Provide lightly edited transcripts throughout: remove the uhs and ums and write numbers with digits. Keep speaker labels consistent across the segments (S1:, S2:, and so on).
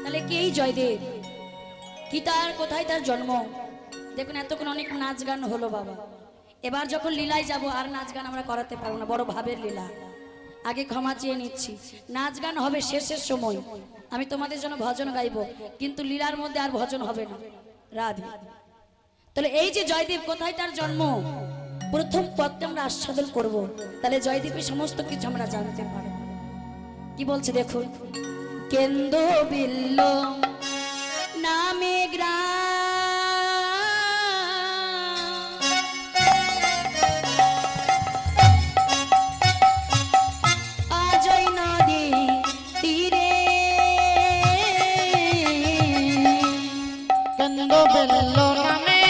S1: তাহলে কে এই জয়দেব, কি তার কোথায় তার জন্ম? দেখুন এতক্ষণ অনেক নাচ গান হলো বাবা, এবার যখন লীলায় যাব আর নাচ গান আমরা করাতে পারবো না, বড় ভাবের লীলা। আগে ক্ষমা চেয়ে নিচ্ছি, নাচ গান হবে শেষের সময়, আমি তোমাদের জন্য ভজন গাইবো, কিন্তু লীলার মধ্যে আর ভজন হবে না। রাধে। তাহলে এই যে জয়দেব কোথায় তার জন্ম, প্রথম পদকে আমরা আস্বাদন করব, তাহলে জয়দেবের সমস্ত কিছু আমরা জানতে পারবো। কি বলছে দেখুন, কেন্দ্র বিল্ল নামে আজই নদী তীরে
S2: কেন্দ্র বিল্ল নামে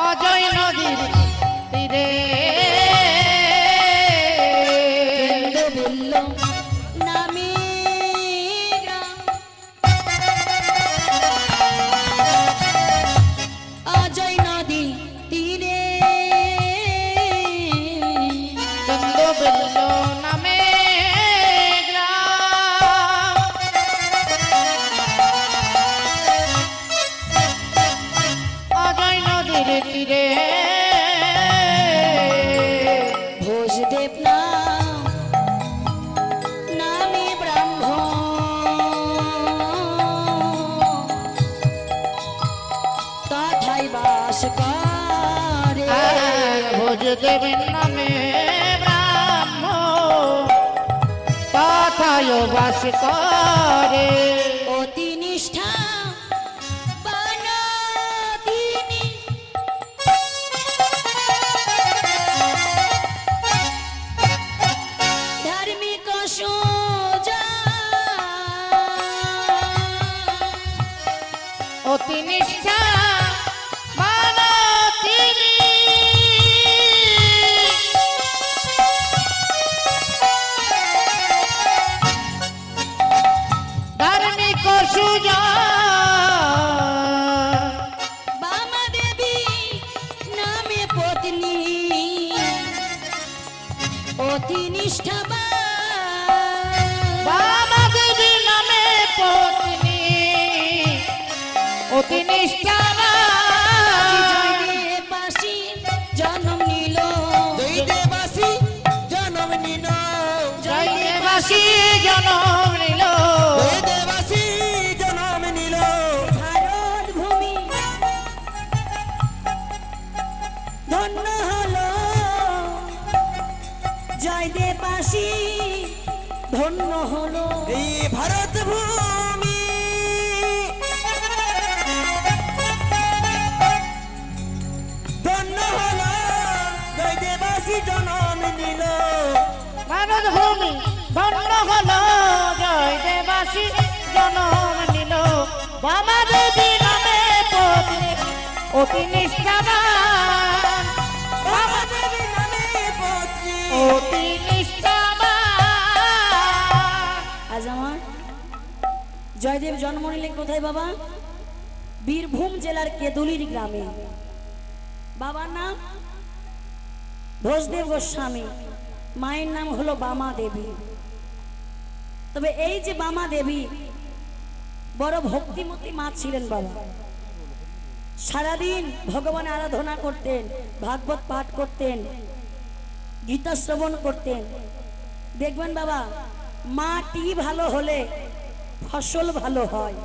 S2: অজয় নদীর তীরে
S1: নামে অজয় নদী তীরে
S2: কেন্দ্র বিল্ল নামে অজয় নদীর তীরে
S1: ভোজদেব নামে ব্রাহ্মণ তথাই বাস করে।
S2: ভোজদেবের নামে ব্রাহ্মণ তথায় বাস করে।
S1: অতি নিষ্ঠা তিনি ধার্মিক সোজা
S2: অতি নিষ্ঠা তিনি ধার্মিক সুজা
S1: বামা দেবী নামে পত্নী অতি নিষ্ঠাবান
S2: বাবা দেবী নামে পত্নী অতি নিষ্ঠা
S1: জয়দেবাসী জন্ম নিল
S3: জয়দেবাসী জন্ম নিল
S2: জয়দেবাসী জনম নিল
S3: জয়দেবাসী জন্ম নিল
S1: ভারত ভূমি ধন্য হলো জয়দেবাসী ধন্য হলো
S3: এই ভারত ভূমি ধন্য হলো জয়দেবাসী জন্ম নিল
S2: ভারত ভূমি ধন্য হলো জয়দেবাসী জনম নিল বাবা দেবী নামে পত্নী অতি নিষ্ঠাবান
S3: বাবা দেবী নামে পত্নী
S2: অতি নিষ্ঠাবান।
S1: আজ আমার জয়দেব জন্ম নিলেন কোথায় বাবা? বীরভূম জেলার কেদুলির গ্রামে। বাবার নাম ভোজদেব গোস্বামী, মায়ের নাম হলো বামা দেবী। তবে এই যে বামা দেবী বড় ভক্তিমতী মা ছিলেন বাবা, সারাদিন ভগবান আরাধনা করতেন, ভাগবত পাঠ করতেন, গীতা শ্রবণ করতেন। দেখবেন বাবা, মাটি ভালো হলে ফসল ভালো হয়,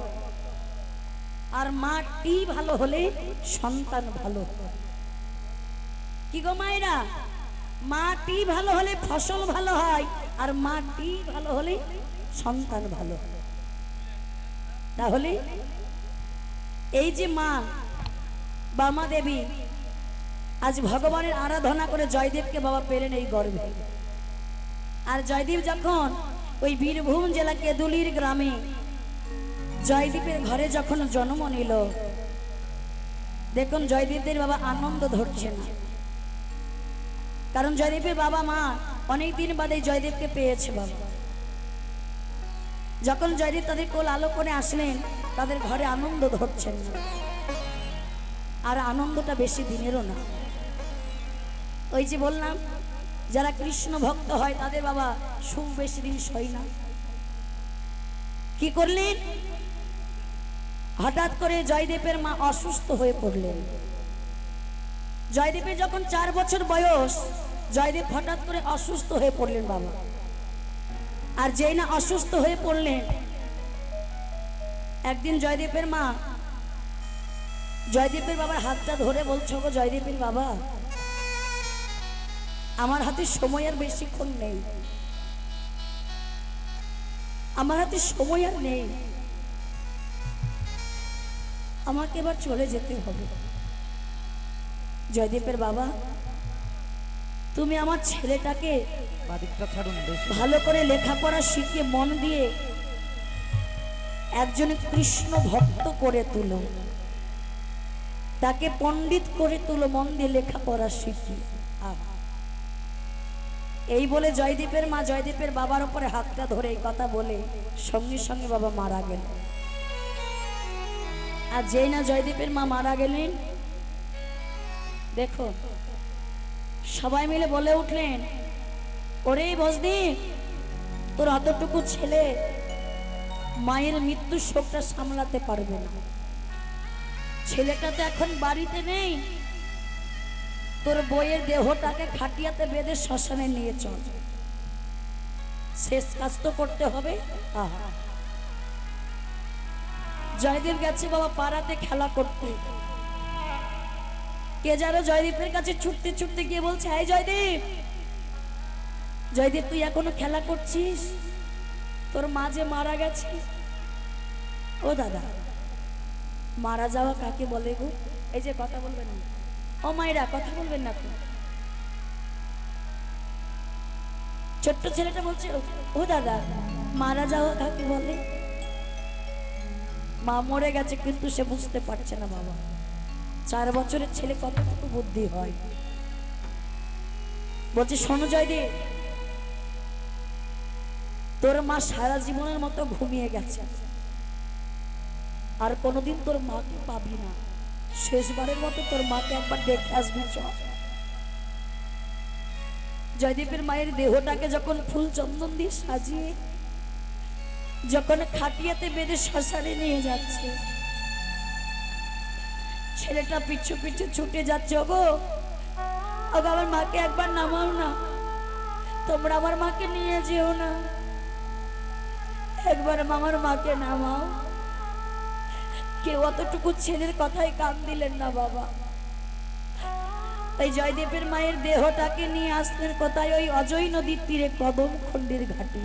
S1: আর মাটি ভালো হলে সন্তান ভালো হয়। কি গো মায়েরা, মাটি ভালো হলে ফসল ভালো হয়, আর মাটি ভালো হলে সন্তান ভালো হয়। তাহলে এই যে মা বামা দেবী আজ ভগবানের আরাধনা করে জয়দেবকে বাবা পেলেন এই গর্ভে। আর জয়দেব যখন ওই বীরভূম জেলা কেদুলির গ্রামে জয়দেবের ঘরে যখন জন্ম নিল, দেখুন জয়দেবদের বাবা আনন্দ ধরছে না, কারণ জয়দেবের বাবা মা অনেকদিন বাদে জয়দেবকে পেয়েছে বাবা। যখন জয়দেব তাদের কোল আলো করে আসলেন, তাদের ঘরে আনন্দ ধরছেন না, আর আনন্দটা বেশি দিনেরও না। ওই যে বললাম যারা কৃষ্ণ ভক্ত হয় তাদের বাবা সুখ বেশি দিন সয় না। কি করলেন, হঠাৎ করে জয়দেবের মা অসুস্থ হয়ে পড়লেন। জয়দেবের যখন 4 বছর বয়স, জয়দেব হঠাৎ করে অসুস্থ হয়ে পড়লেন বাবা। আর যেই না অসুস্থ হয়ে পড়লেন, একদিন জয়দেবের মা জয়দেবের বাবার হাতটা ধরে বলছো, গো জয়দেবের বাবা, আমার হাতে সময় আর বেশিক্ষণ নেই, আমার হাতে সময় আর নেই, আমাকে এবার চলে যেতে হবে। জয়দেবের বাবা, তুমি আমার ছেলেটাকে ভালো করে লেখাপড়া শিখিয়ে মন দিয়ে একজন কৃষ্ণ ভক্ত করে তুলো, তাকে পণ্ডিত করে তুলো, মন দিয়ে লেখাপড়া শিখিয়ে। এই বলে জয়দীপের মা জয়দীপের বাবার উপরে হাতটা ধরে এই কথা বলে সঙ্গে সঙ্গে বাবা মারা গেল। আর যেই না জয়দীপের মা মারা গেলেন, দেখো সবাই মিলে বলে উঠলেন, ওরে বজদীপ, তোর অতটুকু ছেলে মায়ের মৃত্যুর শোকটা সামলাতে পারবে না, ছেলেটা তো এখন বাড়িতে নেই, তোর বইয়ের দেহটাকে খাটিয়াতে বেঁধে শ্মশানে নিয়ে চল, শেষ কাজ তো করতে হবে। জয়দেব গেছে বাবা পাড়াতে খেলা করতে, কে যারা জয়দীপের কাছে ছুটতে ছুটতে গিয়ে বলছে, এই জয়দীপ, জয়দীপ তুই এখনো খেলা করছিস, তোর মা যে মারা গেছে। ও দাদা, মারা যাওয়া কাকে বলে গো? এই যে কথা বলবেন না, ও মায়েরা কথা বলবেন না। ছোট্ট ছেলেটা বলছে, ও দাদা, মারা যাওয়া কাকে বলে? মা মরে গেছে কিন্তু সে বুঝতে পারছে না বাবা। 4 বছরের ছেলে কতটুকু বুদ্ধি হয়। বলছে, শোনো জয়দেব, তোর মা সারা জীবনের মতো ঘুমিয়ে গেছে, আর কোনোদিন তোর মাকে পাবি না, শেষবারের মতো তোর মাকে একবার দেখে আসবি চল। জয়দীপের মায়ের দেহটাকে যখন ফুল চন্দন দিয়ে সাজিয়ে যখন খাটিয়াতে বেঁধে শ্মশানে নিয়ে যাচ্ছে, ছেলেটা পিছু পিছু ছুটে যাচ্ছে, ওগো আমার মাকে একবার নামাও না, তোমরা আমার মাকে নিয়ে যেও না, একবার আমার মাকে নামাও। কেউ অতটুকু ছেলের কথায় কান দিলেন না বাবা। তাই জয়দেবের মায়ের দেহটাকে নিয়ে আসলেন কোথায়? ওই অজয় নদীর তীরে কদমখণ্ডের ঘাটে।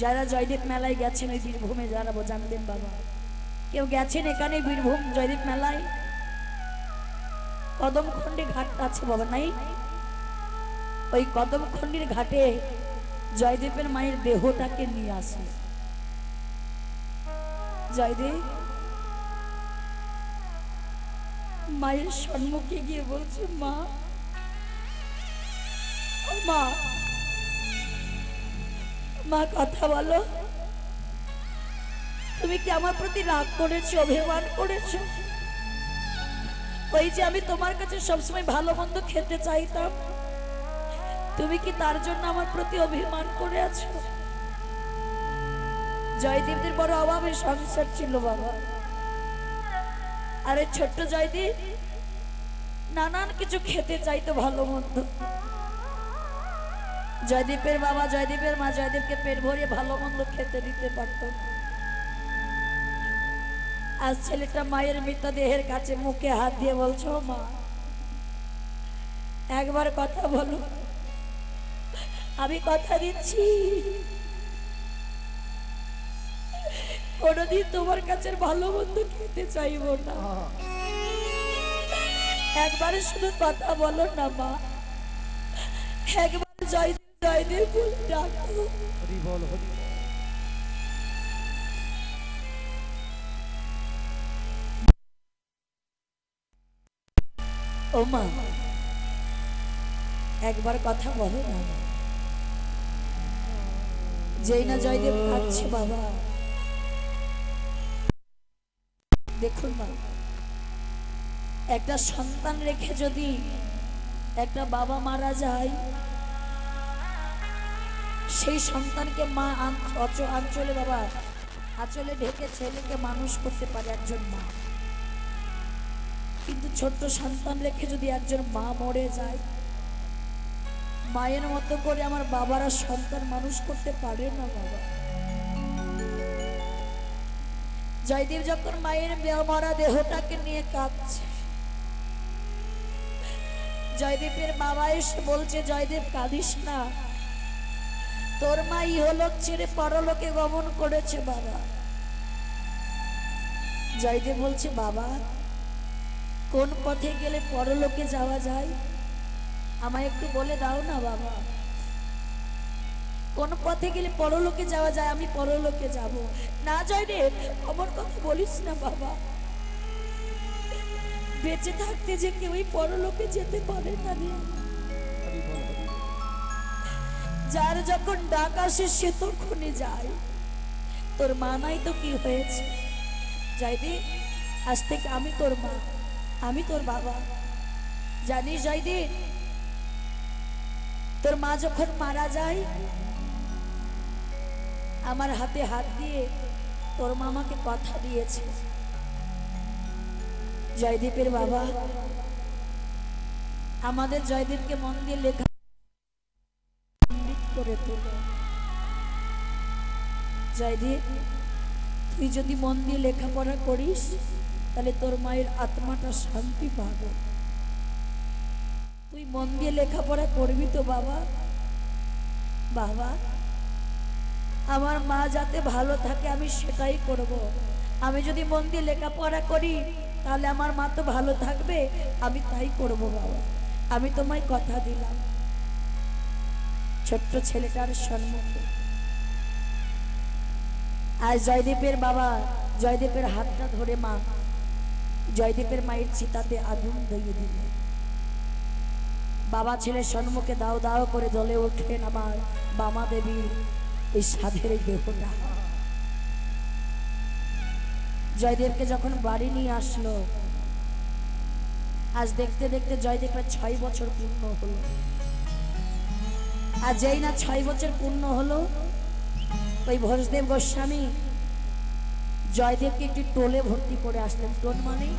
S1: যারা জয়দেব মেলায় গেছেন ওই বীরভূমে, যারা জানবেন বাবা, কেউ গেছেন এখানে বীরভূম জয়দেব মেলায়? কদমখণ্ডে ঘাট আছে বাবা, নাই? ওই কদমখণ্ডের ঘাটে জয়দেবের মায়ের দেহটাকে নিয়ে আসে। জয়দেব মায়ের সম্মুখে গিয়ে বলছে, মা, মা, মা কথা বলো, তুমি কি আমার প্রতি রাগ করেছো, অভিমান করেছো? ওই যে আমি তোমার কাছে সবসময় ভালো মন্দ খেতে চাইতাম, তুমি কি তার জন্য আমার প্রতি অভিমান করে আছো? জয়দেবদের বড় অভাবের সংসার ছিল বাবা। আরে ছোট্ট জয়দেব নানান কিছু খেতে চাইতো, ভালো মন্দ। জয়দেবের বাবা জয়দেবের মা জয়দেবকে পেট ভরিয়ে ভালো মন্দ খেতে দিতে পারত। আজ ছেলেটা মায়ের মৃতদেহের কাছে মুখে হাত দিয়ে বলছো, মা একবার কথা বলো, আমি কথা দিচ্ছি কোনদিন তোমার কাছে ভালো মন্দ খেতে চাইবো না, একবারে শুধু কথা বলো না মা, একবার জয়দেব জয়দেব বলে ডাকো। হরি বল, হরি বল। ও মা একবার কথা বলো না। যেই না জয়দেব কাঁদছে বাবা, দেখুন মা একটা সন্তান রেখে যদি একটা বাবা মারা যায়, সেই সন্তানকে মা আঁচলে বাবা আঁচলে ঢেকে ছেলেকে মানুষ করতে পারে একজন মা। কিন্তু ছোট্ট সন্তান রেখে যদি একজন মা মরে যায়, মায়ের মতো করে আমার বাবারা সন্তান মানুষ করতে পারে না বাবা। জয়দেব যখন মায়ের মরা দেহটাকে নিয়ে কাঁদছে, জয়দেবের বাবা এসে বলছে, জয়দেব কাঁদিস না, তোর মা ইহলোক ছেড়ে পরলোকে গমন করেছে বাবা। জয়দেব বলছে, বাবা কোন পথে গেলে পরলোকে যাওয়া যায় আমায় একটু বলে দাও না বাবা। কোন পথে গেলে পরলোকে যাওয়া যায়, আমি পরলোকে যাব। না জয়দেব, আমার কথা বলিস না বাবা, বেঁচে থাকতে যে কেউই পরলোকে যেতে পারে না রে। যার যখন ডাক আসে সে তখনই যায়। তোর মা নাই তো কি হয়েছে জয়দেব, আজ থেকে আমি তোর মা, আমি তোর বাবা। জানিস জয়দেব, তোর মা যখন মারা যায়, আমার হাতে হাত দিয়ে তোর মা আমাকে কথা দিয়েছে, জয়দীপের বাবা আমাদের জয়দীপকে মন দিয়ে লেখা করে তোলো। জয়দীপ, তুই যদি মন দিয়ে লেখাপড়া করিস তাহলে তোর মায়ের আত্মাটা শান্তি পাবে। তুই মন দিয়ে লেখাপড়া করবি তো বাবা? বাবা, আমার মা যাতে ভালো থাকে আমি সেটাই করব। আমি যদি মন দিয়ে লেখাপড়া করি তাহলে আমার মা তো ভালো থাকবে, আমি তাই করব বাবা, আমি তোমায় কথা দিলাম। ছোট্ট ছেলেটার সম্মুখে আজ জয়দীপের বাবা জয়দীপের হাতটা ধরে মা জয়দীপের মায়ের চিতাতে আগুন দিয়ে দিল। বাবা ছেলের সম্মুখে দাও দাও করে জ্বলে ওঠেন আমার বামা দেবীর এই সাধের দেহটা। জয়দেবকে যখন বাড়ি নিয়ে আসলো, আজ দেখতে দেখতে জয়দেবের 6 বছর পূর্ণ হলো। আর যেই না 6 বছর পূর্ণ হলো, ওই ভোজদেব গোস্বামী জয়দেবকে একটি টোলে ভর্তি করে আসলেন। টোল মানে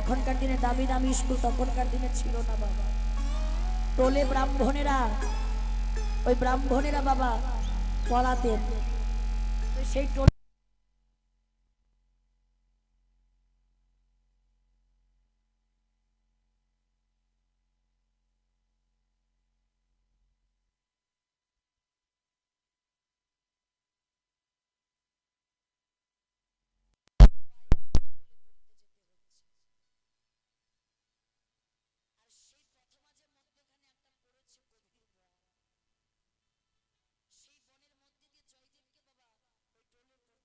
S1: এখনকার দিনে দামি দামি স্কুল, তখনকার দিনে ছিল না বাবা। টোলে ব্রাহ্মণেরা, ওই ব্রাহ্মণেরা বাবা পড়াতেন। সেই টোল সেই বনের মধ্যে দিয়ে জয়দেবকে বাবা ওই টোলে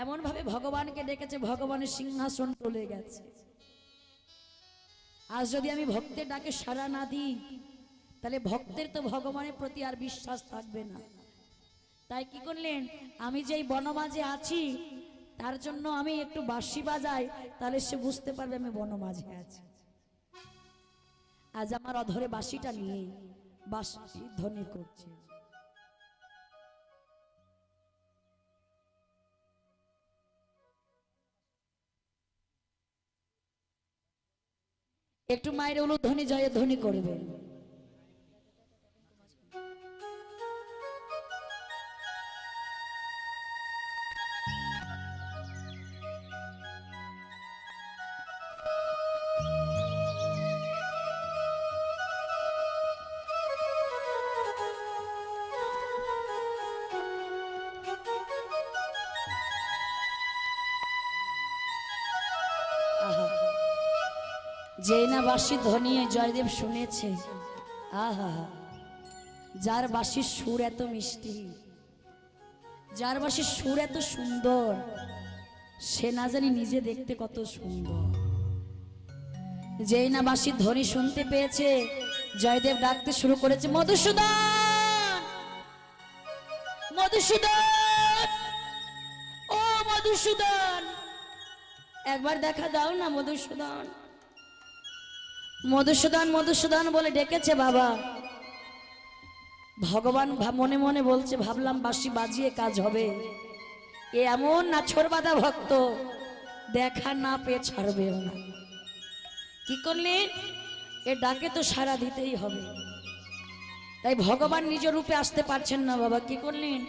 S1: এমন ভাবে ভগবানকে ডেকেছে, ভগবানের সিংহাসন টলে গেছে। আজ যদি আমি ভক্তের ডাকে সাড়া না দিই, তাহলে ভক্তের তো ভগবানের প্রতি আর বিশ্বাস থাকবে না। তাই কি করলেন, আমি যেই বনমাঝে আছি তার জন্য আমি একটু বাঁশি বাজাই, তাহলে সে বুঝতে পারবে আমি বনমাঝে আছি। আজ আমার অধরে বাঁশিটা নিয়ে বাঁশি ধ্বনি করছে। একটু মায়ের উলুধ্বনি জয়ের ধ্বনি করবেন। যে না বাঁশি ধ্বনি জয়দেব শুনেছে, আহা, যার বাঁশির সুর এত মিষ্টি, যার বাঁশির সুর এত সুন্দর, সে না জানি নিজে দেখতে কত সুন্দর। যেই না বাঁশির ধ্বনি শুনতে পেয়েছে, জয়দেব ডাকতে শুরু করেছে, মধুসূদন, মধুসূদন, ও মধুসূদন, একবার দেখা দাও না মধুসূদন। মধুসূদন মধুসূদন বলে ডেকেছে বাবা। ভগবান মনে মনে বলছে, ভাবলাম বাঁশি বাজিয়ে কাজ হবে, এ এমন নাছোড়বাদা ভক্ত, দেখা না পেয়ে ছাড়বেও না। কি করলেন, এ ডাকে তো সাড়া দিতেই হবে। তাই ভগবান নিজ রূপে আসতে পারছেন না বাবা, কি করলেন,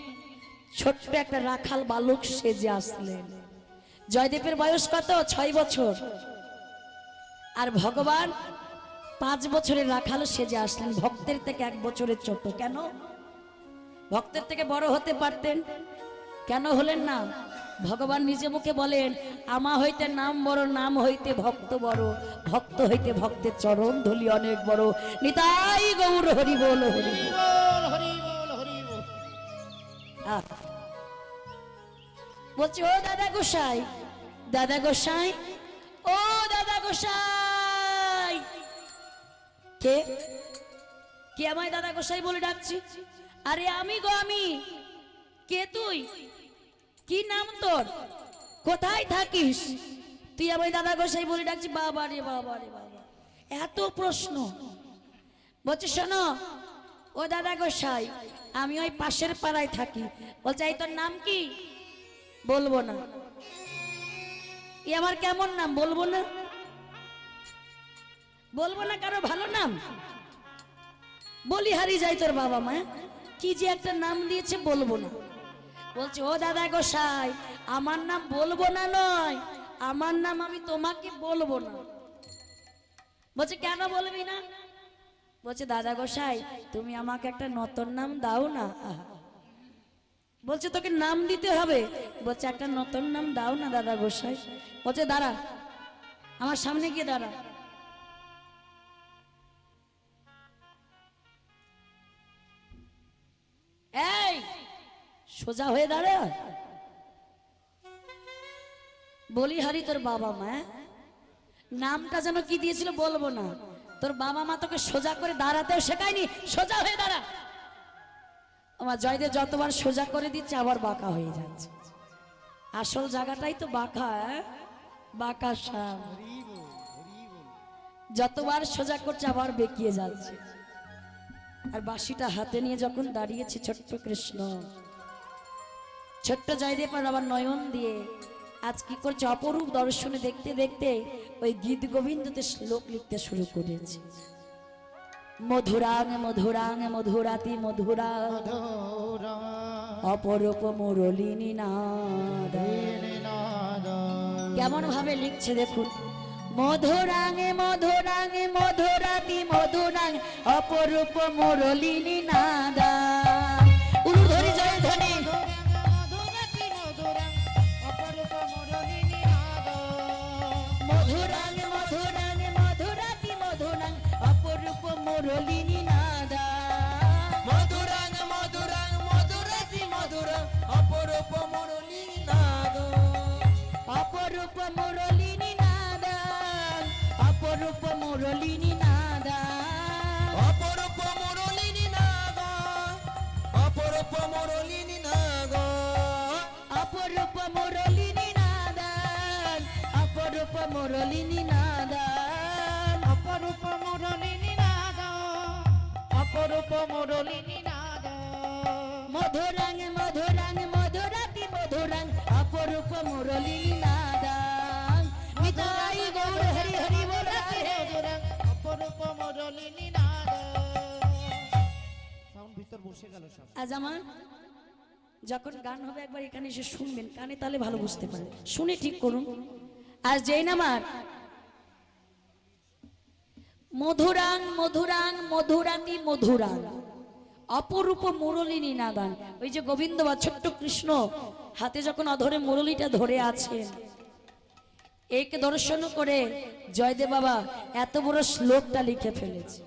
S1: ছোট্ট একটা রাখাল বালক সেজে আসলেন। জয়দেবের বয়স কত? 6 বছর। আর ভগবান 5 বছরের রাখাল সেজে আসলেন, ভক্তের থেকে 1 বছরের ছোট। কেন? ভক্তের থেকে বড় হতে পারতেন, কেন হলেন না? ভগবান নিজে মুখে বলেন, আমা হইতে নাম বড়, নাম হইতে ভক্ত বড়, ভক্ত হইতে ভক্তের চরণ ধুলি অনেক বড়। নিতাই গৌর হরি বল, হরি বল,
S2: হরি বল, হরি বল।
S1: বলছি, ও দাদা গোসাই, দাদা গোসাই, ও দাদা গোসাই। কে কে আমায় দাদা গোসাই বলে ডাকছি? আরে আমি গো, আমি। কে তুই? কি নাম তোর? কোথায় থাকিস? তুই আমায় দাদা গোসাই বলে ডাকছি? বাবা রে বাবা রে বাবা, এত প্রশ্ন। বলছি, শোনো ও দাদা গোসাই, আমি ওই পাশের পাড়ায় থাকি। বলছে, এই তোর নাম কি? বলবো না। এ আমার কেমন নাম? বলবো না, বলবো না। কারো ভালো নাম বলি হারিয়ে যায় তোর বাবা মা, কি যে একটা নাম দিয়েছে, বলবো না। বলছে, ও দাদা গোসাই, আমার নাম বলবো না নয়, আমার নাম আমি তোমাকে বলবো না। বলছে, কেন বলবি না? বলছে, দাদা গোসাই, তুমি আমাকে একটা নতুন নাম দাও না। বলছে, তোকে নাম দিতে হবে? বলছে, একটা নতুন নাম দাও না দাদা গোসাই। বলছে, দাঁড়া, আমার সামনে গিয়ে দাঁড়া। এই সোজা হয়ে দাঁড়া। বলি হারি তোর বাবা মা নামটা যেন কি দিয়েছিল বলবো না। তোর বাবা মা তোকে সোজা করে দাঁড়াতেও শেখায়নি, সোজা হয়ে দাঁড়া। আমার জয়দেব যতবার সোজা করে দিচ্ছে আবার বাঁকা হয়ে যাচ্ছে। আসল জায়গাটাই তো বাঁকা, বাঁকা সাপ। যতবার সোজা করছে আবার বেঁকিয়ে যাচ্ছে। আর বাঁশিটা হাতে নিয়ে যখন দাঁড়িয়েছে ছোট্ট কৃষ্ণ, ছোট্ট জয়দেব আবার নয়ন দিয়ে আজ কি করছে, অপরূপ দর্শনে দেখতে দেখতে ওই গীত গোবিন্দতে শ্লোক লিখতে শুরু করেছে। মধুরাং মধুরাং মধুরাতি মধুরা অপরূপ মুরলিনী নাদ। কেমন ভাবে লিখছে দেখুন, মধুরাঙে মধুরাঙে মধুরাতি মধুরাং অপরূপ মুরলিনী নাদা। উলু ধরি জয় ধ্বনি, মধুরাঙে মধুরাঙে মধুরাতি মধুরাং অপরূপ মুরলিনী নাদা।
S3: মধুরাং মধুরাং মধুরাতি মধুরাং অপরূপ মুরলী নাদ।
S1: অপরূপ মুরলিনী নাদান, অপরূপ মুরলিনী নাদান,
S3: অপরূপ মুরলিনী নাগান, অপরূপ মুরলিনী নাগান,
S1: অপরূপ মুরলিনী নাদান, অপরূপ মুরলিনী নাদান,
S2: অপরূপ মুরলিনী নাদ, অপরূপ মুরলিনী নাদ,
S1: মধুরাং মধুরাং মধুরাতি মধুরাং, অপরূপ মুরলিনী নাদান। নিতাই গৌর হরি হরি বল রাধে।
S2: অপরূপ মুরলিনী নাদ। সাউন্ড ভিতর বসে গেল সব।
S1: আজ আমার যখন গান হবে একবার এখানে এসে শুনবেন, কানে তাহলে ভালো বুঝতে পারেন, শুনে ঠিক করুন। আজ যেই নামার মধুরাং মধুরাং মধুরাতি মধুরাং, অপরূপ মুরলিনী নাদান। ওই যে গোবিন্দ বা ছোট্ট কৃষ্ণ হাতে যখন অধরে মুরলিটা ধরে আছেন, একে দর্শন করে জয়দেব বাবা এত বড় শ্লোকটা লিখে ফেলেছে।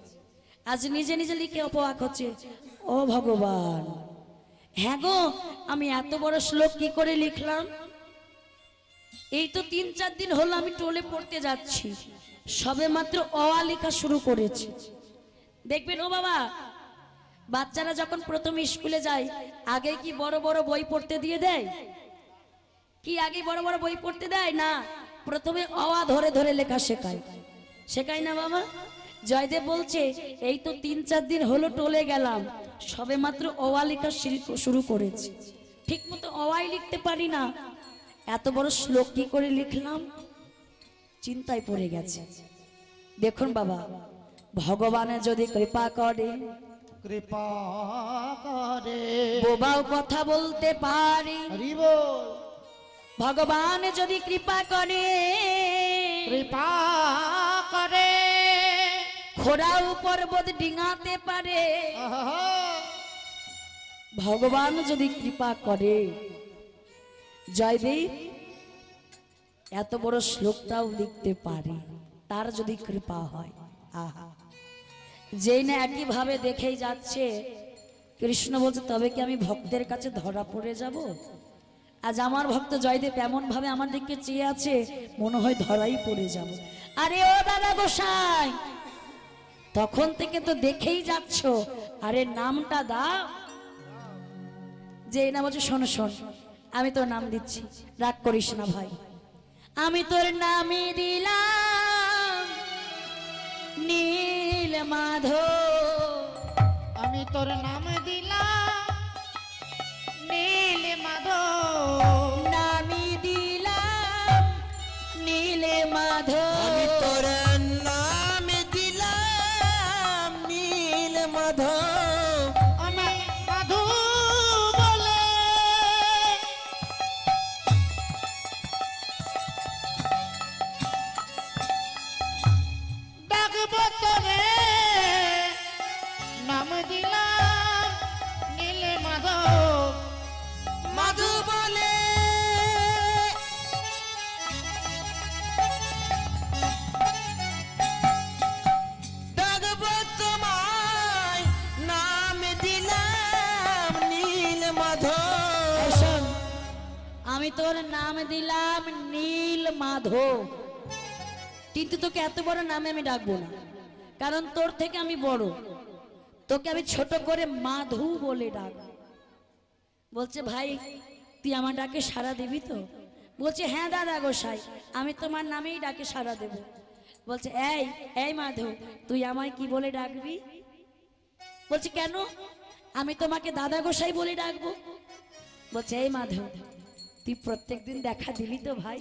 S1: আজ নিজে নিজে লিখে অপবাক হচ্ছে, ও ভগবান, হ্যাঁ গো আমি এত বড় শ্লোক কি করে লিখলাম। এই তো 3-4 দিন হলো আমি টোলে পড়তে যাচ্ছি, সবে মাত্র অ লেখা শুরু করেছি। দেখবেন ও বাবা, বাচ্চারা যখন প্রথম স্কুলে যায় আগে কি বড় বড় বই পড়তে দিয়ে দেয়? কি আগে বড় বড় বই পড়তে দেয় না? প্রথমে অ ধরে ধরে লেখা শেখায়, শেখায় না বাবা? জয়দেব বলছে এই তো 3-4 দিন হলো টোলে গেলাম, সবে মাত্র অ লেখা শুরু করেছি, ঠিক মতো অই লিখতে পারি না, এত বড় শ্লোক কি করে লিখলাম? চিন্তায় পড়ে গেছে। দেখুন বাবা, ভগবানের যদি কৃপা করে,
S2: কৃপা করে,
S1: বোবাও কথা বলতে পারি,
S2: হরি বল,
S1: ভগবান যদি কৃপা করে,
S2: কৃপা করে,
S1: খোড়াও পর্বত ডিঙাতে পারে,
S2: আহা,
S1: ভগবান যদি কৃপা করে, জয়দেব এত বড় শ্লোকটাও লিখতে পারে, তার যদি কৃপা হয়। আহা, যেই না একই ভাবে দেখেই যাচ্ছে, কৃষ্ণ বলছে তবে কি আমি ভক্তের কাছে ধরা পড়ে যাব? আজ আমার ভক্ত জয়দেব এমন ভাবে আমার দিকে চেয়ে আছে, মনে হয় ধরাই পড়ে যাব। আরে ও দাদা গোসাই, তখন থেকে তো দেখেই যাচ্ছ, আরে নামটা দাও। যে না বলছে শোন শোন, আমি তোর নাম দিচ্ছি, রাগ করিস না ভাই, আমি তোর নামে দিলাম নীল মাধব,
S2: আমি তোর নাম দিলাম নীল মাধব,
S1: নামি দিলাম নীল মাধব,
S3: আমি তোর নাম দিলাম নীল মাধব,
S2: আমি মাধু বলে ডাকব তোরে, নাম দিলাম নীল মাধব,
S3: মাধু বলে ডাকব তোমায়, নাম দিলাম নীল মাধব।
S1: এই শোন, আমি তোর নাম দিলাম নীল মাধব, কিন্তু তোকে এত বড় নামে আমি ডাকবো না, কারণ তোর থেকে আমি বড়, তোকে আমি ছোট করে মাধু বলে ডাক। বলছে ভাই তুই আমার ডাকে সাড়া দিবি তো? বলছে হ্যাঁ দাদা গোসাই, আমি তোমার নামেই ডাকে সাড়া দেব। বলছে এই এই মাধু, তুই আমায় কি বলে ডাকবি? বলছে কেন? আমি তোমাকে দাদা গোসাই বলে ডাকবো। বলছে এই মাধু, তুই প্রত্যেকদিন দেখা দিবি তো ভাই?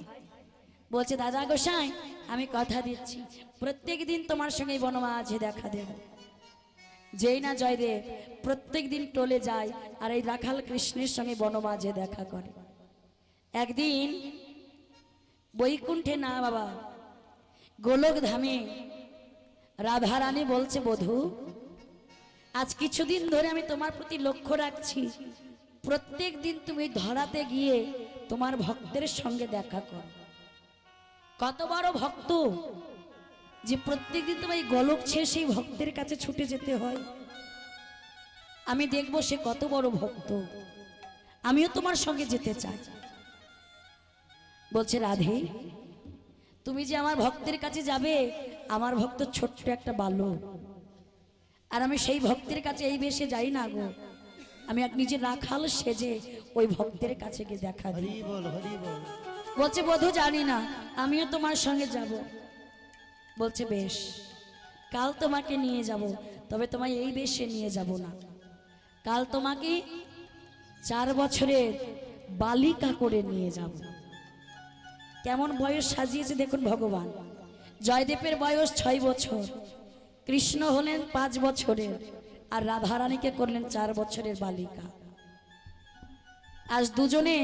S1: বলছে দাদা গোসাই, আমি কথা দিচ্ছি প্রত্যেক দিন তোমার সঙ্গে বনমাঝে দেখা দেব। যেই না জয়দেব প্রত্যেক দিন টোলে যায় আর এই রাখাল কৃষ্ণের সঙ্গে বনমাঝে দেখা করে। একদিন বৈকুণ্ঠে না বাবা, গোলক ধামে রাধারানী বলছে বধূ, আজ কিছুদিন ধরে আমি তোমার প্রতি লক্ষ্য রাখছি, প্রত্যেক দিন তুমি ধরাতে গিয়ে তোমার ভক্তের সঙ্গে দেখা কর। কত বড় ভক্ত যে প্রত্যেকদিন তোমার এই গোলক ছেড়ে সেই ভক্তের কাছে ছুটে যেতে হয়। আমি দেখবো সে কত বড় ভক্ত, আমিও তোমার সঙ্গে যেতে চাই। বলছে রাধে, তুমি যে আমার ভক্তের কাছে যাবে, আমার ভক্ত ছোট্ট একটা বালক, আর আমি সেই ভক্তের কাছে এই বেশে যাই না গো, আমি এক নিজে রাখাল সেজে ওই ভক্তের কাছে গিয়ে দেখা দিই। বলছে বধূ জানি না, আমিও তোমার সঙ্গে যাব। বলছে বেশ, কাল তোমাকে নিয়ে যাব, তবে তোমায় এই বেশে নিয়ে যাব না, কাল তোমাকে 4 বছরের বালিকা করে নিয়ে যাব। কেমন বয়স সাজিয়েছে দেখুন ভগবান। জয়দেবের বয়স 6 বছর, কৃষ্ণ হলেন 5 বছরের, আর রাধারানীকে করলেন 4 বছরের বালিকা। আজ দুজনে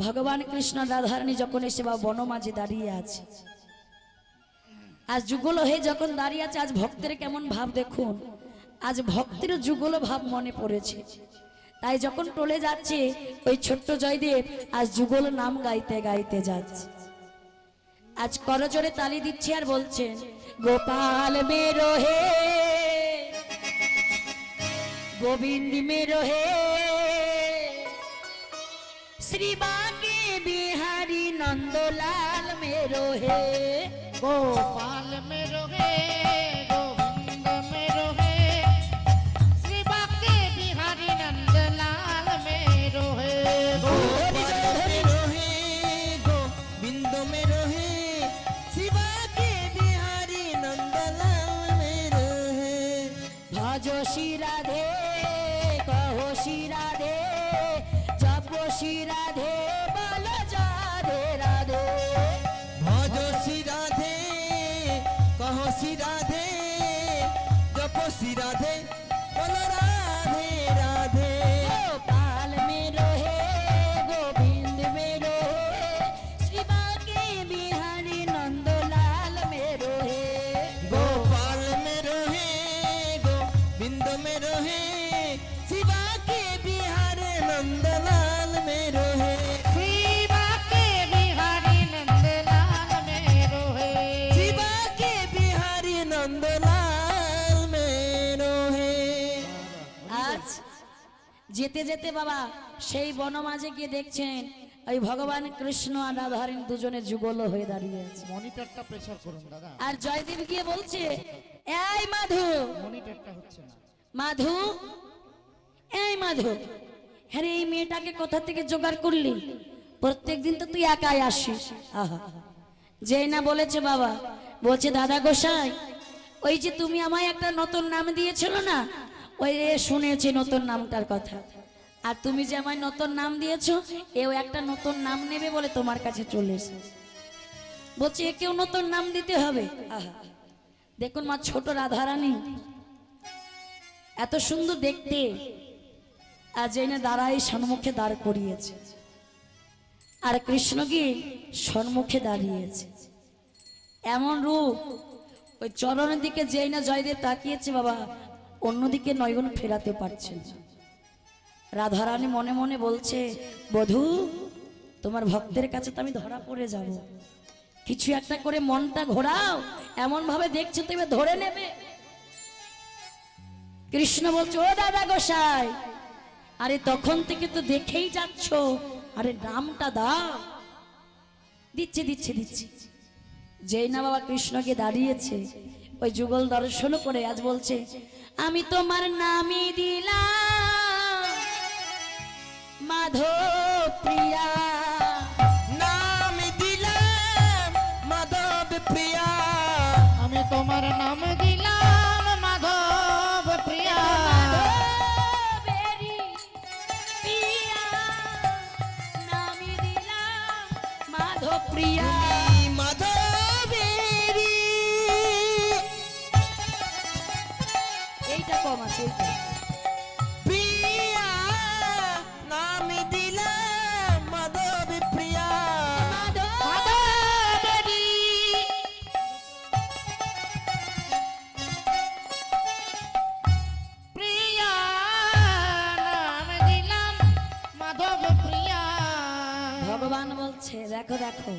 S1: ভগবান কৃষ্ণ রাধারানী যখন এসে বা বনমাঝে দাঁড়িয়ে আছে, আজ যুগল হয়ে যখন দাঁড়িয়ে আছে, আজ ভক্তের কেমন ভাব দেখুন। আজ ভক্তের যুগল ভাব মনে পড়েছে, তাই যখন টলে যাচ্ছে ওই ছোট্ট জয়দেব আজ যুগল নাম গাইতে গাইতে যাচ্ছে। আজ করজোরে তালি দিচ্ছে আর বলছেন, গোপাল মেরো হে, গোবিন্দ মেরো হে, শ্রী বাঁকে বিহারী নন্দলাল মেরো হে।
S2: गोपाल मेरो हे, गोविंद मेरो हे, श्री बाके बिहारी नंदलाल मेरो हे।
S3: मेरो हे, गोविंद मेरो हे, शिवा के बिहारी नंदलाल मेरो हे।
S1: भजो श्री राधे, कहो श्री राधे, जपो श्री राधे, बोलो राधे राधे।
S3: भजो श्री राधे, कहो श्री राधे, जपो श्री राधे, बोलो राधे राधे।
S1: गोपाल मेरो हे, गोविंद मेरो हे, श्री बाके बिहारी नंदलाल मेरो हे।
S3: गोपाल मेरो हे, गोविंद मेरो हे, शिवा के बिहार नंदलाल मेरो हे।
S2: श्री बाके बिहारी नंदलाल मेरो हे।
S3: शिवा के बिहारी नंदलाल मेरो हे।
S1: আজ যেতে যেতে বাবা সেই বনমাঝে গিয়ে দেখছেন ওই ভগবান কৃষ্ণ আর রাধারানী দুজনে যুগল হয়ে দাঁড়িয়ে আছে।
S2: মনিটরটা প্রেসার করুন দাদা,
S1: আর জয়দেব গিয়ে বলছে, এই মাধু,
S2: মনিটরটা হচ্ছে না।
S1: মাধু, এই মাধু, হ্যাঁ এই মেয়েটাকে কোথা থেকে জোগাড় করলি? প্রত্যেকদিন তো তুই একাই আসিস। আহা, যেই না বলেছে বাবা, বলছে দাদা গোসাই, ওই যে তুমি আমায় একটা নতুন নাম দিয়েছিল না, ওই শুনেছি নতুন নামটার কথা, আর তুমি যে আমায় নতুন নাম দিয়েছো, এও একটা নতুন নাম নেবে বলে তোমার কাছে চলে এসেছে। বলছে একেও নতুন নাম দিতে হবে। আহা, দেখুন মা ছোট রাধারানী এত সুন্দর দেখতে, আর যেনে দাঁড়াই সম্মুখে দাঁড় করিয়েছে, আর কৃষ্ণ কি সম্মুখে দাঁড়িয়েছে। এমন রূপ, ওই চরণের দিকে যেই না জয়দেব তাকিয়েছে বাবা, অন্যদিকে নয়ন ফেরাতে পারছেন না। রাধারানী মনে মনে বলছে, বধূ তোমার ভক্তের কাছে তো আমি ধরা পড়ে যাব, কিছু একটা করে মনটা ঘোরাও, এমন ভাবে দেখছো তুমি ধরে নেবে। কৃষ্ণ বলছে, ও দাদা গোসাই, আরে তখন থেকে তো দেখেই যাচ্ছ, আরে নামটা দাও। দিচ্ছে দিচ্ছে দিচ্ছে। যেই না বাবা কৃষ্ণকে দাঁড়িয়েছে, ওই যুগল দর্শন করে আজ বলছে, আমি তোমার নামই দিলাম মাধব প্রিয়া।
S3: नाम दिलाम माधव प्रिया।
S2: আমি তোমার নাম দিলাম মাধব প্রিয়া।
S1: মাধবেরি প্রিয়া, নামই দিলাম মাধব প্রিয়া।
S3: माधवेरी
S1: এইটা কম আছে, এইটা।
S3: प्रिया, नाम दिलाम माधव प्रिया।
S2: মাধবেরি প্রিয়া, নাম দিলাম মাধব প্রিয়া।
S1: ভগবান বলছে, দেখো দেখো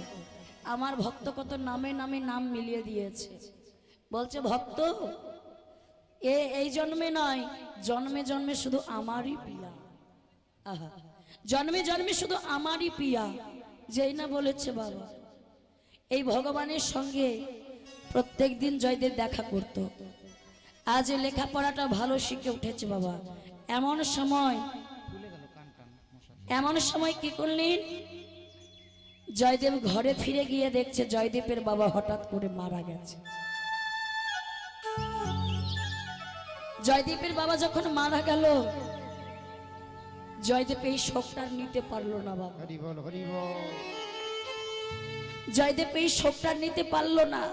S1: আমার ভক্ত কত নামে নামে নাম মিলিয়ে দিয়েছে। বলছে ভক্ত এই জন্মে নয়, জন্মে জন্মে শুধু আমারই প্রিয়া। আহা, জন্মে জন্মে শুধু আমারই প্রিয়া। যেই না বলেছে বাবা এই ভগবানের সঙ্গে প্রত্যেক দিন জয়দেব দেখা করত। আজ লেখাপড়াটা ভালো শিখে উঠেছে বাবা। এমন সময় কি করলেন, জয়দেব ঘরে ফিরে গিয়ে দেখছে জয়দেবের বাবা হঠাৎ করে মারা গেছে। জয়দেবের বাবা যখন মারা গেল, জয়দেব এই শোকটা নিতে পারলো না বাবা। জয়দেব এই শোকটা নিতে পারলো না।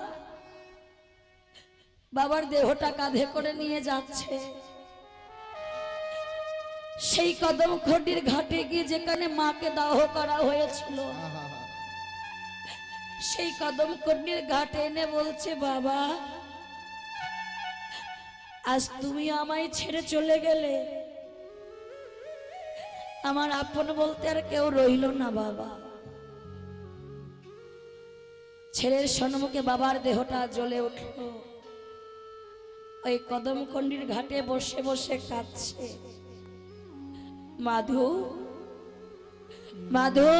S1: বাবার দেহটা কাঁধে করে নিয়ে যাচ্ছে। সেই কদমখণ্ডির ঘাটে গিয়ে যেখানে মাকে দাহ করা হয়েছিল, সেই কদমখণ্ডির ঘাটে এনে বলছে, বাবা আজ তুমি আমায় ছেড়ে চলে গেলে, আমার আপন বলতে আর কেউ রইল না বাবা। ছেলের সম্মুখে বাবার দেহটা জ্বলে উঠল। ওই কদমখণ্ডির ঘাটে বসে বসে কাঁদছে। মাধু, মাধু,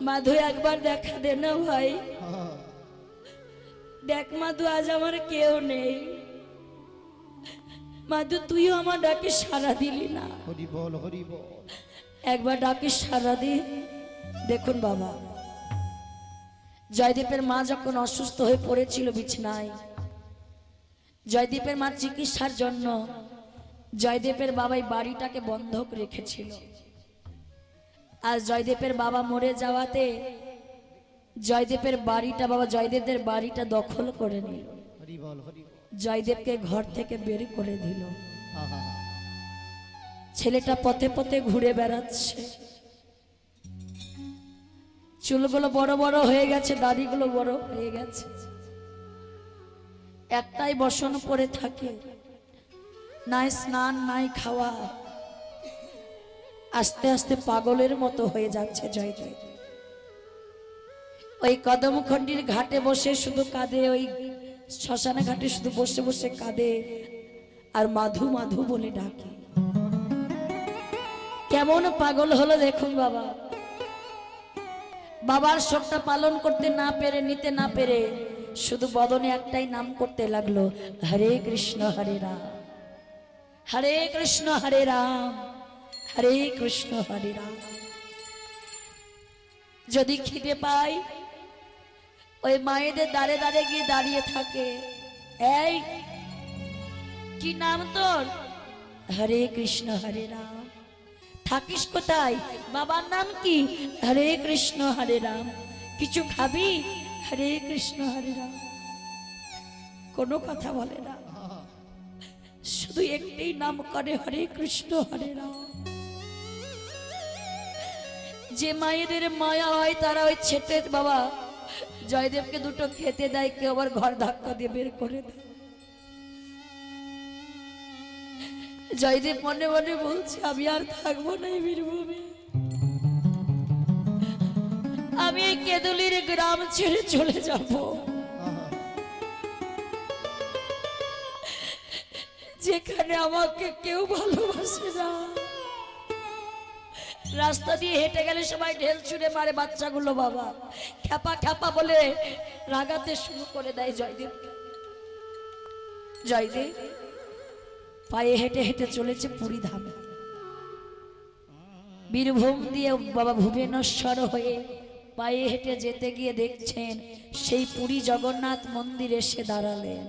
S1: মাধু একবার দেখা দে না ভাই। দেখ মাধু, আজ আমার কেউ নেই। মাধু, তুইও আমার ডাকে সাড়া দিলি না। একবার ডাকে সাড়া দি। দেখুন বাবা, জয়দীপের মা যখন অসুস্থ হয়ে পড়েছিল বিছানায়, জয়দীপের মা চিকিৎসার জন্য জয়দেবের বাবাই বাড়িটাকে বন্ধক রেখেছিল। আজ জয়দেবের বাবা মরে যাওয়াতে জয়দেবের বাড়িটা, বাবা জয়দেবের বাড়িটা দখল করে নিল। জয়দেবকে ঘর থেকে বের করে দিল। ছেলেটা পথে পথে ঘুরে বেড়াচ্ছে। চুলগুলো বড় বড় হয়ে গেছে, দাড়িগুলো বড় হয়ে গেছে। একটাই বসন পড়ে থাকে, নাই স্নান নাই খাওয়া। আস্তে আস্তে পাগলের মতো হয়ে যাচ্ছে জয়দেব। ওই কদমখণ্ডির ঘাটে বসে শুধু কাঁদে, ওই শ্মশানে ঘাটে শুধু বসে বসে কাঁদে আর মাধু মাধু বলে ডাকে। কেমন পাগল হলো দেখুন বাবা। বাবার শোকটা পালন করতে না পেরে, নিতে না পেরে শুধু বদনে একটাই নাম করতে লাগলো, হরে কৃষ্ণ হরে রাম, হরে কৃষ্ণ হরে রাম, হরে কৃষ্ণ হরে রাম। যদি খিদে পাই ওই মায়েদের দাঁড়ে দাঁড়ে গিয়ে দাঁড়িয়ে থাকে, এই কি নাম তোর? হরে কৃষ্ণ হরে রাম। থাকিস কোথায়? বাবার নাম কি? হরে কৃষ্ণ হরে রাম। কিছু খাবি? হরে কৃষ্ণ হরে রাম। কোনো কথা বলে না, শুধু একটাই নাম করে, হরে কৃষ্ণ হরে রাম। যে মায়েদের মায়া হয় তারা ওই ছেটে বাবা জয়দেবকে দুটো খেতে দেয়, কেউ আবার ঘর ধাক্কা দিয়ে বের করে দেয়। জয়দেব মনে মনে বলছে, আমি আর থাকবো না এই বীরভূমে, আমি এই কেদুলির গ্রাম ছেড়ে চলে যাব। যেখানে আমাকে কেউ ভালোবাসে না। রাস্তা দিয়ে হেঁটে গেলে সবাই ঢেল ছুঁড়ে মারে বাচ্চাগুলো বাবা, খ্যাপা খ্যাপা বলে রাগাতে শুরু করে দেয় জয়দেব। জয়দেব পায়ে হেঁটে হেঁটে চলেছে পুরী ধামে। বীরভূম দিয়ে বাবা ভুবনেশ্বর হয়ে পায়ে হেঁটে যেতে গিয়ে দেখছেন সেই পুরী জগন্নাথ মন্দিরে এসে দাঁড়ালেন।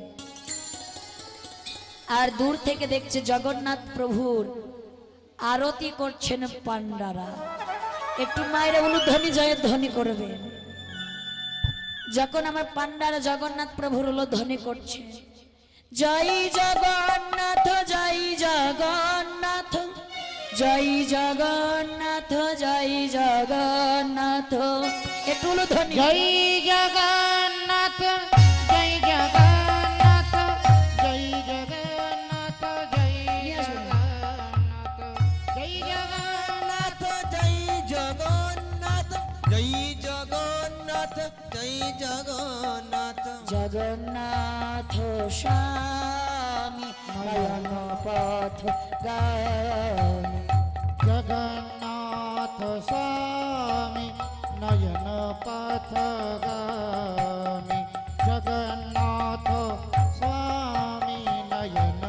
S1: আর দূর থেকে দেখছে জগন্নাথ প্রভুর আরতি করছেন পান্ডারা। একটু মায়ের উলুধ্বনি জয়ের ধ্বনি করবেন। যখন আমার পান্ডারা জগন্নাথ প্রভুর উলুধ্বনি করছে, জয় জগন্নাথ জয় জগন্নাথ জয় জগন্নাথ জয় জগন্নাথ, একটু উলুধ্বনি।
S2: জয় জগন্নাথ জয় জগন্নাথ জয় জগন্নাথ জয় জগন্নাথ জয় জগন্নাথ
S3: জয় জগন্নাথ জয় জগন্নাথ জয় জগন্নাথ।
S1: জগন্নাথ স্বামী নয়ন পথ গামী,
S2: জগন্নাথ स्वामी नयन पथगामी जगन्नाथ स्वामी नयन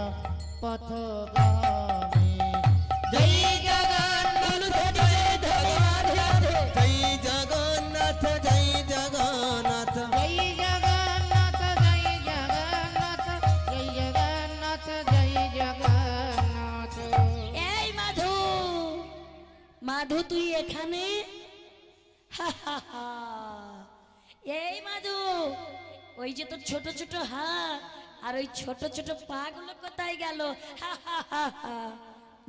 S2: पथगामी
S3: जय जगन्नाथ जय जगन्नाथ जय जगन्नाथ जय जगन्नाथ
S2: जय जगन्नाथ जय जगन्नाथ जय जगन्नाथ जय जगन्नाथ
S1: এই মাধু, মাধু তুই এখানে? এই মাধু, ওই যে তোর ছোট ছোট হাত আর ওই ছোট ছোট পা গুলো কোথায় গেল?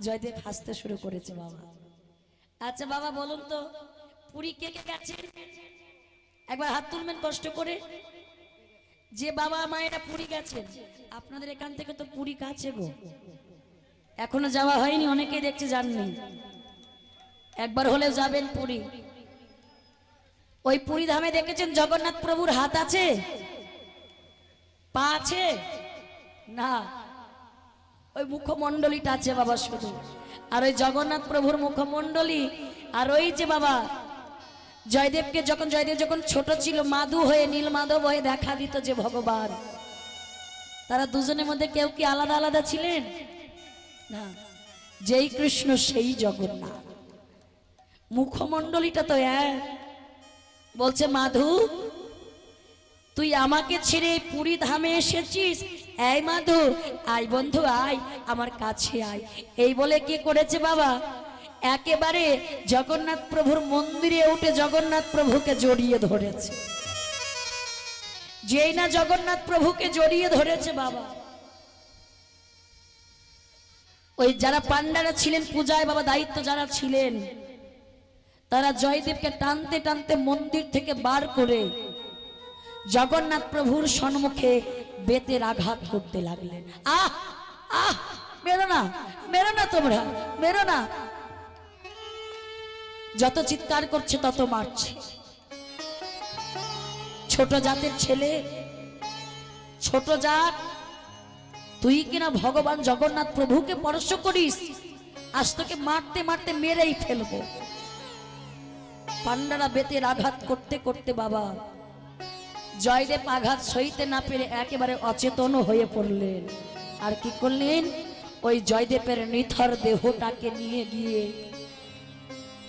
S1: জয়দেব হাসতে শুরু করেছে বাবা। আচ্ছা বাবা বলুন তো, পুরী কে কে গেছে? একবার হাত তুলবেন কষ্ট করে। যে বাবা মায়েরা পুরী গেছেন, আপনাদের এখান থেকে তো পুরী কাছে গো, এখনো যাওয়া হয়নি, অনেকেই দেখছে যাননি, একবার হলেও যাবেন পুরী। ওই পুরী ধামে দেখেছেন জগন্নাথ প্রভুর হাত আছে, পা আছে না, ওই মুখমণ্ডলীটা আছে বাবা শুধু। আর ওই জগন্নাথ প্রভুর মুখমণ্ডলী আর ওই যে বাবা জয়দেবকে জয়দেব যখন ছোট ছিল, মাধু হয়ে নীল মাধব হয়ে দেখা দিত যে ভগবান, তারা দুজনের মধ্যে কেউ কি আলাদা আলাদা ছিলেন না? যেই কৃষ্ণ সেই জগন্নাথ, মুখমণ্ডলীটা তো এক। বলছে মাধু তুই আমাকে ছেড়ে পুরী ধামে এসেছিস, এই মাধু আয় বন্ধু আয় আমার কাছে আয়। এই বলে কি করেছে বাবা, একেবারে জগন্নাথ প্রভুর মন্দিরে উঠে জগন্নাথ প্রভুকে জড়িয়ে ধরেছে। যেই না জগন্নাথ প্রভুকে জড়িয়ে ধরেছে বাবা, ওই যারা পান্ডারা ছিলেন পূজায় বাবা দায়িত্ব যারা ছিলেন, তারা জয়দেবকে টানতে টানতে মন্দির থেকে বার করে জগন্নাথ প্রভুর সম্মুখে বেতের আঘাত করতে লাগলেন। আহ আহ মেরো না, মেরো না, তোমরা মেরো না। যত চিৎকার করছে তত মারছে। ছোট জাতের ছেলে, ছোট জাত, তুই কিনা ভগবান জগন্নাথ প্রভুকে স্পর্শ করিস, আজ তোকে মারতে মারতে মেরেই ফেলবো। পান্ডারা বেতের আঘাত করতে করতে বাবা জয়দেব আঘাত সইতে না পেরে একেবারে অচেতন হয়ে পড়লেন। আর কি করলেন, ওই জয়দেবের নিথর দেহটাকে নিয়ে গিয়ে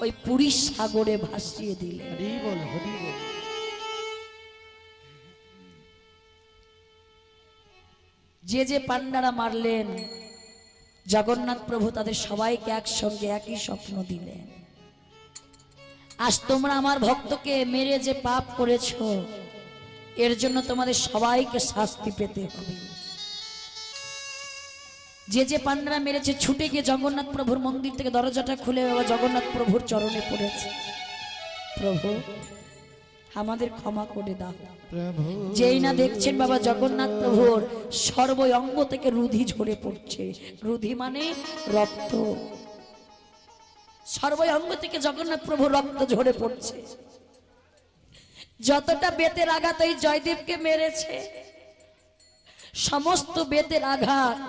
S1: ওই পুরী সাগরে ভাসিয়ে দিলেন।
S2: হরি বল হরি বল।
S1: যে যে পান্ডারা মারলেন জগন্নাথ প্রভু তাদের সবাইকে একসঙ্গে একই স্বপ্ন দিলেন, আজ তোমরা আমার ভক্তকে মেরে যে পাপ করেছো, এর জন্য তোমাদের সবাইকে শাস্তি পেতে হবে। যে যে পান্ডারা মেরেছে ছুটে গিয়ে জগন্নাথ প্রভুর মন্দির থেকে দরজাটা খুলে জগন্নাথ প্রভুর চরণে পড়েছে, প্রভু আমাদের ক্ষমা করে দাও। যেই না দেখছেন বাবা জগন্নাথ প্রভুর সর্ব অঙ্গ থেকে রুধি ঝরে পড়ছে, রুধি মানে রক্ত, সর্ব অঙ্গ থেকে জগন্নাথ প্রভুর রক্ত ঝরে পড়ছে। যতটা বেতের আঘাত এই জয়দেবকে মেরেছে, সমস্ত বেতের আঘাত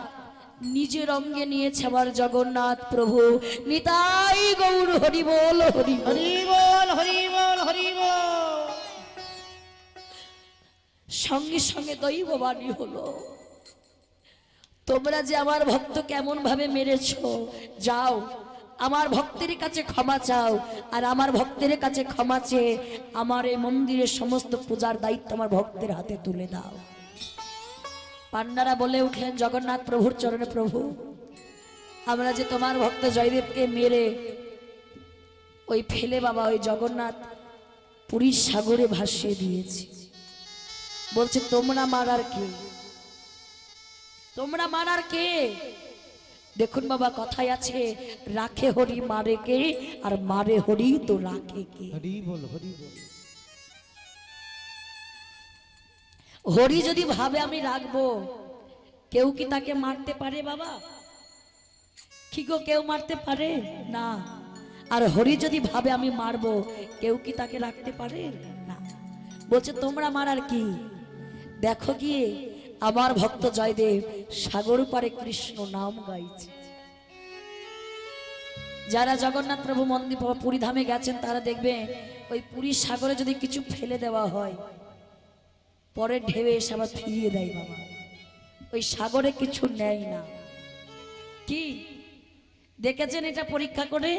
S1: নিজের অঙ্গে নিয়েছে আবার জগন্নাথ প্রভু। নিতাই গৌর হরি বল হরি
S2: হরি বল হরি বল হরি বল।
S1: সঙ্গে সঙ্গে দৈববাণী হলো, তোমরা যে আমার ভক্ত কেমন ভাবে মেরেছো, যাও আমার ভক্তের কাছে ক্ষমা চাও, আর আমার ভক্তের কাছে ক্ষমা চেয়ে আমার এই মন্দিরের সমস্ত পূজার দায়িত্ব আমার ভক্তের হাতে তুলে দাও। পান্ডারা বলে উঠলেন জগন্নাথ প্রভুর চরণে, প্রভু আমরা যে তোমার ভক্ত জয়দেবকে মেরে ওই ফেলে বাবা ওই জগন্নাথ পুরীর সাগরে ভাসিয়ে দিয়েছি। বলছে তোমরা মারার কে, তোমরা মারার কে? দেখুন বাবা কথায় আছে, রাখে হরি মারে কে, আর মারে হরি তো রাখে কে।
S2: হরি বল হরি বল।
S1: হরি যদি ভাবে আমি রাখবো, কেউ কি তাকে মারতে পারে বাবা? কি গো, কেউ মারতে পারে না। আর হরি যদি ভাবে আমি মারবো, কেউ কি তাকে রাখতে পারে না। বলছে তোমরা মারার কি? দেখো গিয়ে আমার ভক্ত জয়দেব সাগর পারে কৃষ্ণ নাম গাইছে। যারা জগন্নাথ প্রভু মন্দির পুরী ধামে গেছেন তারা দেখবে ওই পুরীর সাগরে যদি কিছু ফেলে দেওয়া হয় পরে ঢেউে এসে আবার ফিরিয়ে দেয় বাবা, ওই সাগরে কিছু নেয় না। কি দেখেছেন এটা পরীক্ষা করে?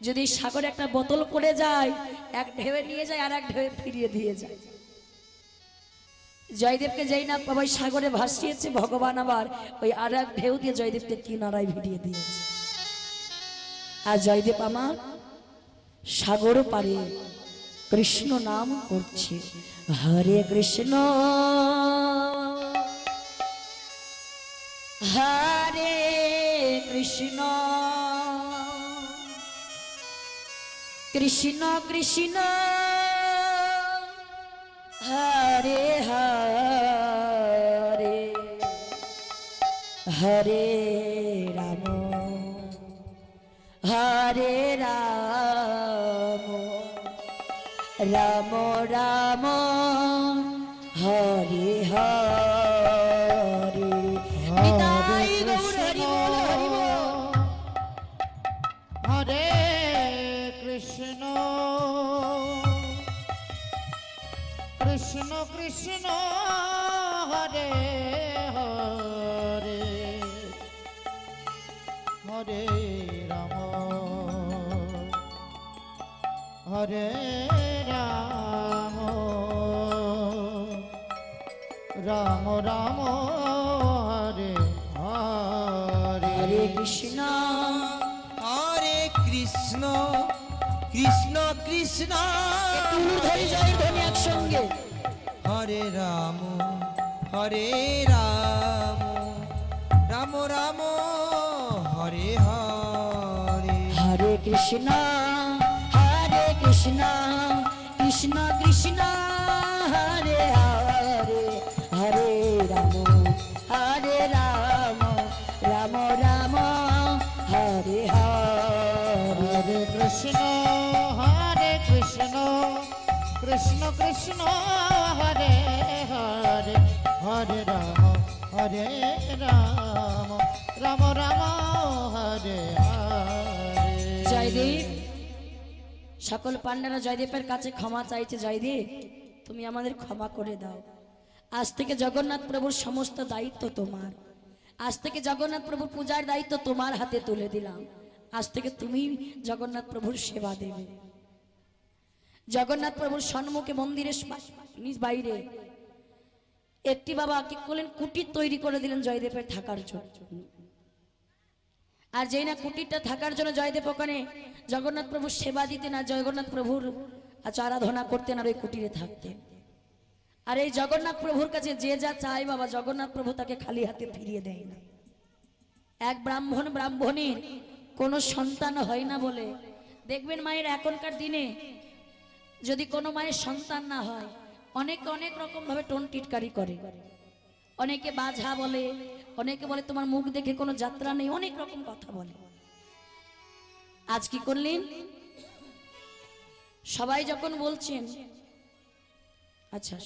S1: যদি সাগরে একটা বোতল পড়ে যায়, এক ঢেউে নিয়ে যায় আর এক ঢেউে ফিরিয়ে দিয়ে যায়। জয়দেবকে যেই না বাবা সাগরে ভাসিয়েছে, ভগবান আবার ওই আর এক ঢেউ দিয়ে জয়দেবকে কিনারায় ভিড়িয়ে দিয়েছে। আর জয়দেব আমার সাগর পারে কৃষ্ণ নাম করছে, হরে কৃষ্ণ হরে কৃষ্ণ কৃষ্ণ কৃষ্ণ হরে হরে হরে রাম হরে রাম রাম রাম হরে হরে। নিতাই গৌর হরি বল হরি বল।
S2: হরে কৃষ্ণ কৃষ্ণ কৃষ্ণ হরে হরে হরে রাম হরে রাম রাম রাম হরে হরে।
S1: হরে কৃষ্ণ
S3: হরে কৃষ্ণ কৃষ্ণ কৃষ্ণ
S1: একটু ধরে জয় ধ্বনি একসঙ্গে।
S3: হরে রাম হরে রাম রাম রাম হরে হরে।
S1: হরে কৃষ্ণ কৃষ্ণ কৃষ্ণ কৃষ্ণ হরে হরে হরে রাম রাম রাম হরে হরে।
S2: হরে কৃষ্ণ কৃষ্ণ কৃষ্ণ হরে হরে হরে রাম রাম রাম হরে হরে।
S1: জয়দেব সকল পান্ডারা জয়দেবের কাছে ক্ষমা চাইছে, জয়দেব তুমি আমাদের ক্ষমা করে দাও। আজ থেকে জগন্নাথ প্রভুর সমস্ত দায়িত্ব তোমার, আজ থেকে জগন্নাথ প্রভুর পূজার দায়িত্ব তোমার হাতে তুলে দিলাম। আজ থেকে তুমি জগন্নাথ প্রভুর সেবা দেবে। জগন্নাথ প্রভুর সম্মুখে মন্দিরের বাইরে একটি বাবা কি করলেন, কুটির তৈরি করে দিলেন জয়দেবের থাকার জন্য। আর যেই না কুটিরটা থাকার জন্য জয়দেব ওখানে জগন্নাথ প্রভুর সেবা দিতেন আর জগন্নাথ প্রভুর আরাধনা করতেন আর ওই কুটিরে থাকতেন। আর এই জগন্নাথ প্রভুর কাছে যে যা চায় বাবা জগন্নাথ প্রভু তাকে খালি হাতে ফিরিয়ে দেয় না। এক ব্রাহ্মণীর কোনো সন্তান হয় না বলে দেখবেন মায়ের এখনকার দিনে যদি কোনো মায়ের সন্তান না হয় অনেক অনেক রকম ভাবে টোন টিটকারি করে, অনেকে বাঝা বলে, অনেকে বলে তোমার মুখ দেখে কোনো যাত্রা নেই, অনেক রকম কথা বলে। আজ কি করলেন, সবাই যখন বলছেন আচ্ছা